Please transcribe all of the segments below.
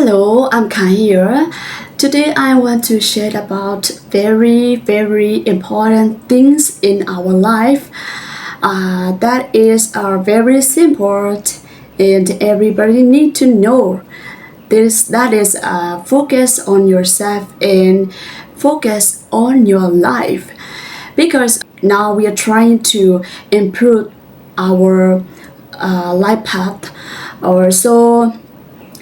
Hello, I'm Kai here. Today I want to share about very important things in our life. That is very simple and everybody need to know. That is focus on yourself and focus on your life because now we are trying to improve our life path or so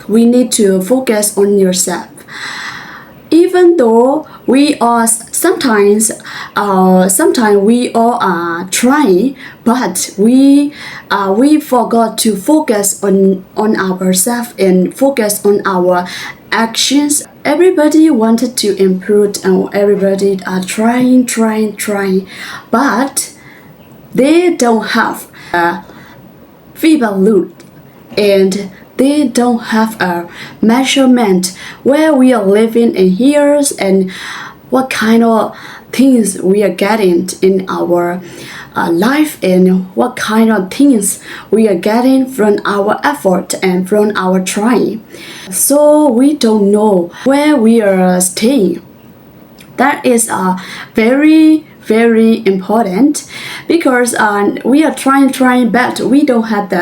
we need to focus on yourself even though we are sometimes we all are trying but we forgot to focus on ourselves and focus on our actions. Everybody wanted to improve and everybody are trying but they don't have a feedback loop and they don't have a measurement where we are living in years and what kind of things we are getting in our life and what kind of things we are getting from our effort and from our trying. So we don't know where we are staying. That is very important because we are trying but we don't have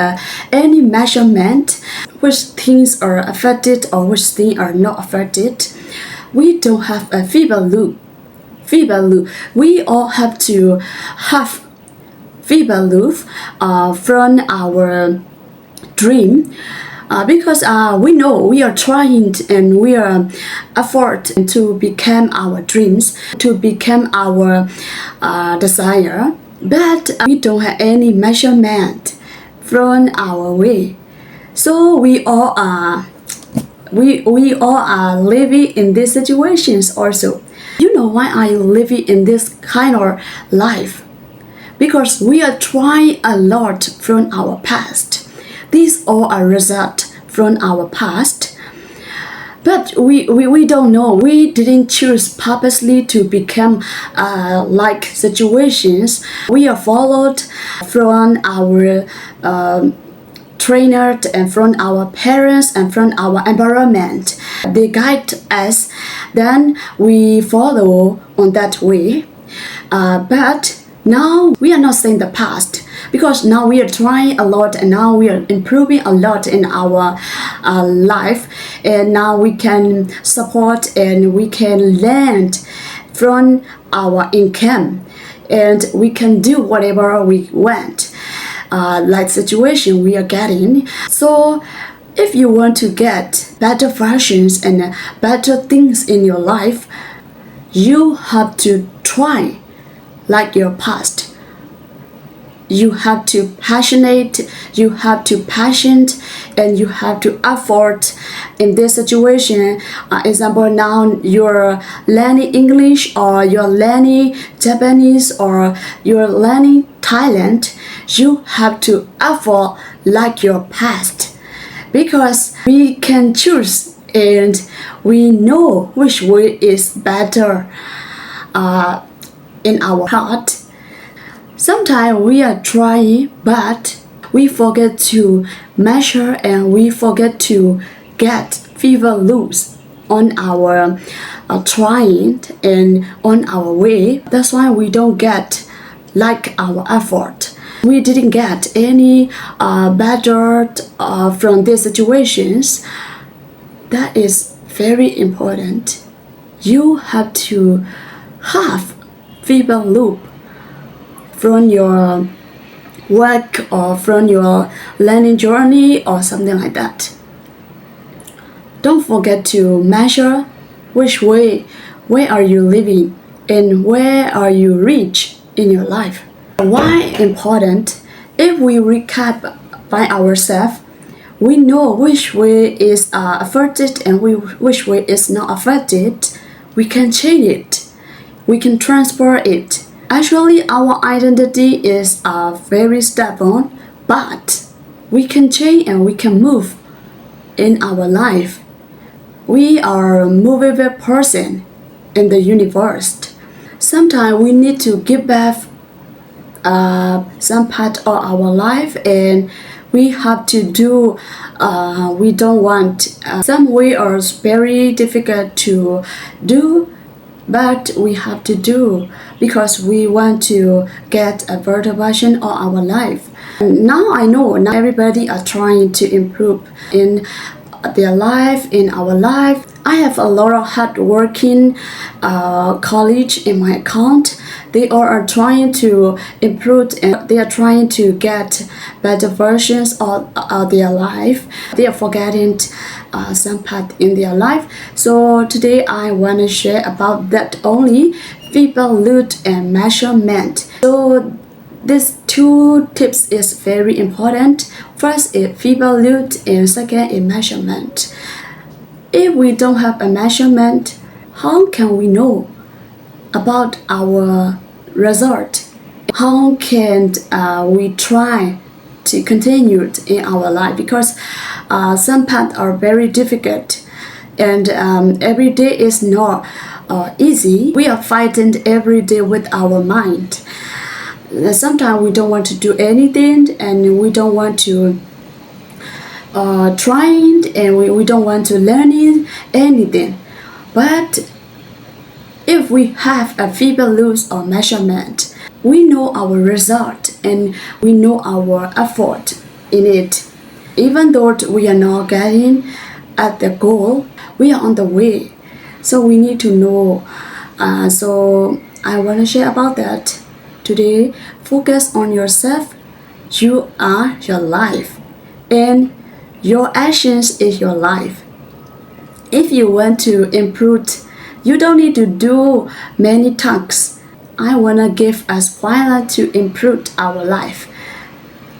any measurement which things are affected or which things are not affected. We don't have a feedback loop. We all have to have feedback loop from our dream because we know we are trying and we are effort to become our dreams, to become our desire, but we don't have any measurement from our way. So we all are living in these situations also. You know why I living in this kind of life? Because we are trying a lot from our past. These all are result from our past. But we don't know. We didn't choose purposely to become like situations. We are followed from our trainer and from our parents and from our environment. They guide us. Then we follow on that way. But now we are not saying the past because now we are trying a lot and now we are improving a lot in our life and now we can support and we can learn from our income and we can do whatever we want like situation we are getting. So if you want to get better versions and better things in your life, you have to try like your past. You have to passionate, you have to patient, and you have to effort in this situation. Example, now you're learning English or you're learning Japanese or you're learning Thailand. You have to effort like your past because we can choose and we know which way is better in our heart. Sometimes we are trying, but we forget to measure and we forget to get fever loops on our trying and on our way. That's why we don't get like our effort. We didn't get any better from these situations. That is very important. You have to have feedback loop from your work or from your learning journey or something like that. Don't forget to measure which way, where are you living and where are you reach in your life. Why important? If we recap by ourselves, we know which way is affected and which way is not affected. We can change it. We can transfer it. Actually, our identity is very stubborn, but we can change and we can move in our life. We are a movable person in the universe. Sometimes we need to give back some part of our life and We have to do. We don't want. Some way are very difficult to do, but we have to do because we want to get a better version of our life. And now I know now everybody are trying to improve in their life, in our life. I have a lot of hardworking colleagues in my account. They all are trying to improve and they are trying to get better versions of their life. They are forgetting some part in their life. So today I want to share about that only fever load and measurement. So these two tips is very important. First is fever load and second is measurement. If we don't have a measurement, how can we know about our result? How can we try to continue it in our life? Because some paths are very difficult and every day is not easy. We are fighting every day with our mind. Sometimes we don't want to do anything and we don't want to trying and we don't want to learn anything. But if we have a fever loose or measurement, we know our result and we know our effort in it. Even though we are not getting at the goal, we are on the way. So we need to know. So I want to share about that today. Focus on yourself. You are your life. And your actions is your life. If you want to improve, you don't need to do many tasks. I want to give us while to improve our life.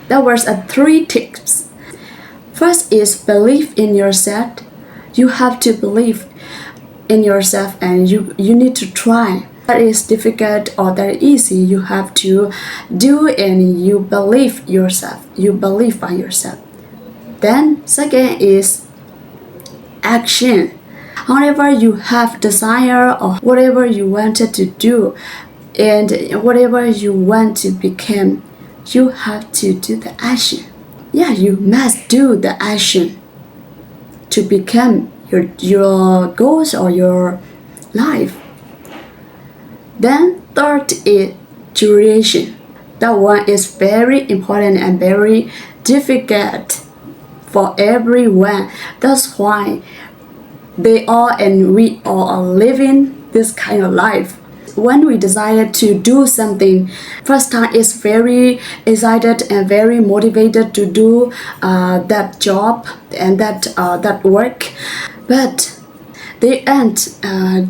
That was 3 tips. First is believe in yourself. You have to believe in yourself and you need to try. That is difficult or that easy, you have to do and you believe yourself. You believe on yourself. Then second is action. However you have desire or whatever you wanted to do and whatever you want to become, you have to do the action. Yeah, you must do the action to become your goals or your life. Then third is duration. That one is very important and very difficult for everyone. That's why they all and we all are living this kind of life. When we decided to do something, first time is very excited and very motivated to do that job and that work, but they end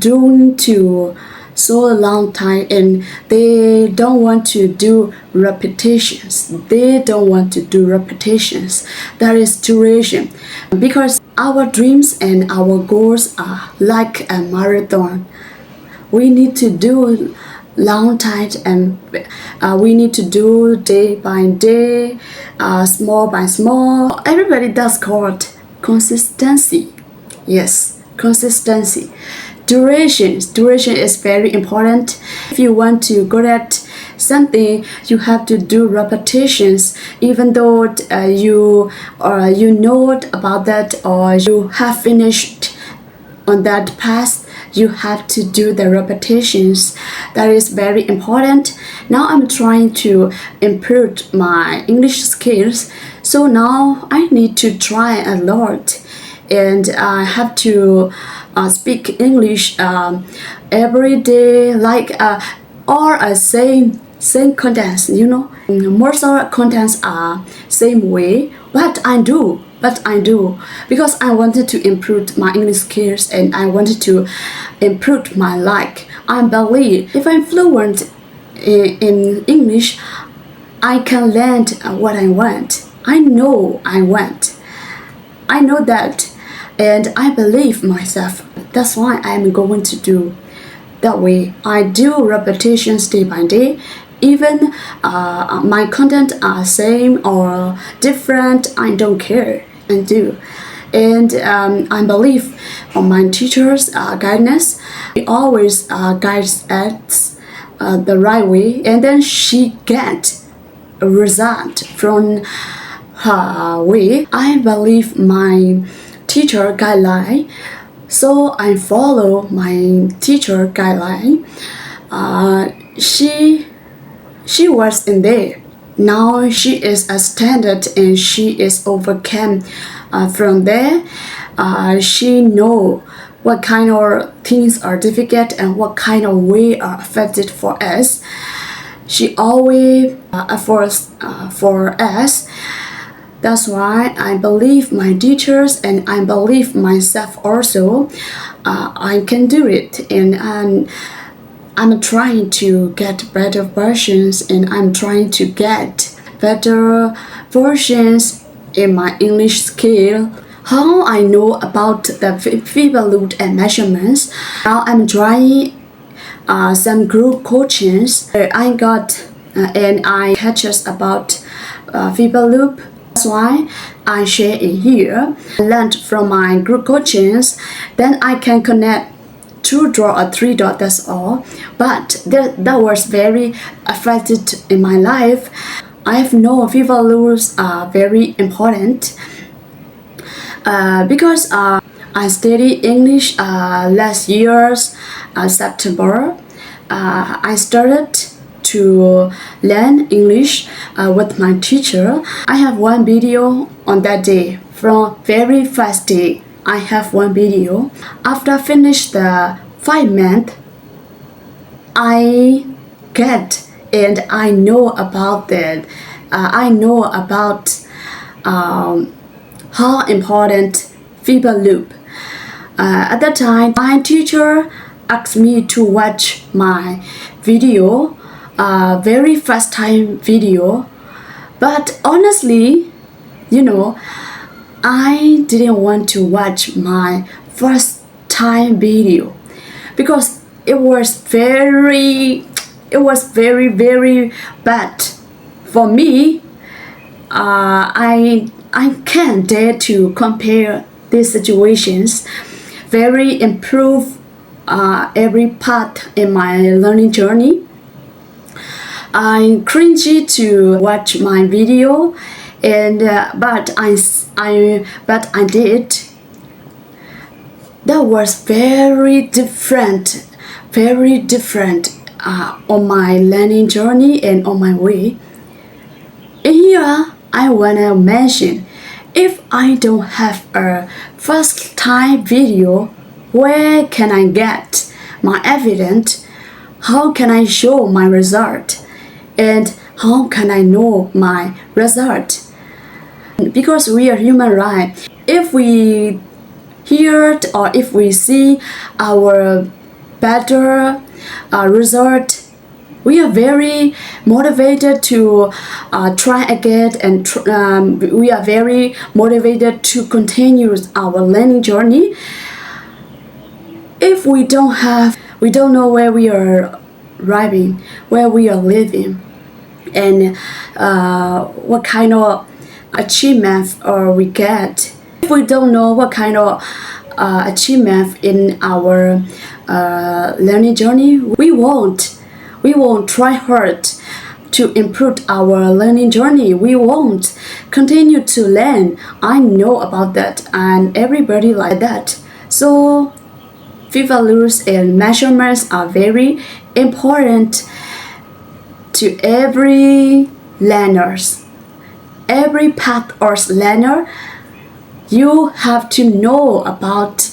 doing to so long time and they don't want to do repetitions. They don't want to do repetitions. That is duration. Because our dreams and our goals are like a marathon. We need to do long time and we need to do day by day, small by small. Everybody does call it consistency. Yes, consistency. Duration is very important. If you want to go at something, you have to do repetitions. Even though you know about that or you have finished on that path, you have to do the repetitions. That is very important. Now I'm trying to improve my English skills. So now I need to try a lot and I have to speak English every day, like all same contents. Most of the contents are same way, but I do because I wanted to improve my English skills and I wanted to improve my life. I believe if I'm fluent in English, I can learn what I want. I know I want. I know that. And I believe myself. That's why I'm going to do that way. I do repetitions day by day. Even my content are same or different, I don't care. I do. And I believe on my teacher's guidance. She always guides us the right way. And then she get a result from way. I believe my teacher guideline, so I follow my teacher guideline. She was in there. Now she is a standard and she is overcome. From there, she know what kind of things are difficult and what kind of way are affected for us. She always efforts for us. That's why I believe my teachers and I believe myself also. I can do it, and I'm trying to get better versions, and I'm trying to get better versions in my English skill. How I know about the fever loop and measurements. Now I'm trying some group coachings. I got and I catches about fever loop. That's why I share it here. I learned from my group coachings. Then I can connect 2 dot or 3 dot, that's all. But that was very affected in my life. I have known fever loops are very important because I studied English last year's September. I started to learn English with my teacher. I have one video on that day. From very first day, I have one video. After finish the 5 months, I get and I know about that. I know about how important fever loop. At that time, my teacher asked me to watch my video, very first time video. But honestly, I didn't want to watch my first time video because it was very bad for me. I can't dare to compare these situations. Very improve every part in my learning journey. I'm cringy to watch my video, and but I did. That was very different on my learning journey and on my way. Here I wanna mention, if I don't have a first time video, where can I get my evidence? How can I show my result? And how can I know my result? Because we are human, right? If we hear or if we see our better result, we are very motivated to try again, and we are very motivated to continue our learning journey. If we don't know where we are arriving, where we are living, and what kind of achievement we get. If we don't know what kind of achievement in our learning journey, we won't try hard to improve our learning journey. We won't continue to learn. I know about that, and everybody like that. So fever rules and measurements are very important to every learners. Every path or learner, you have to know about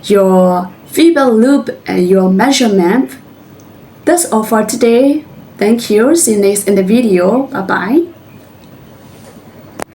your fever loop and your measurement. That's all for today. Thank you. See you next in the video. Bye bye.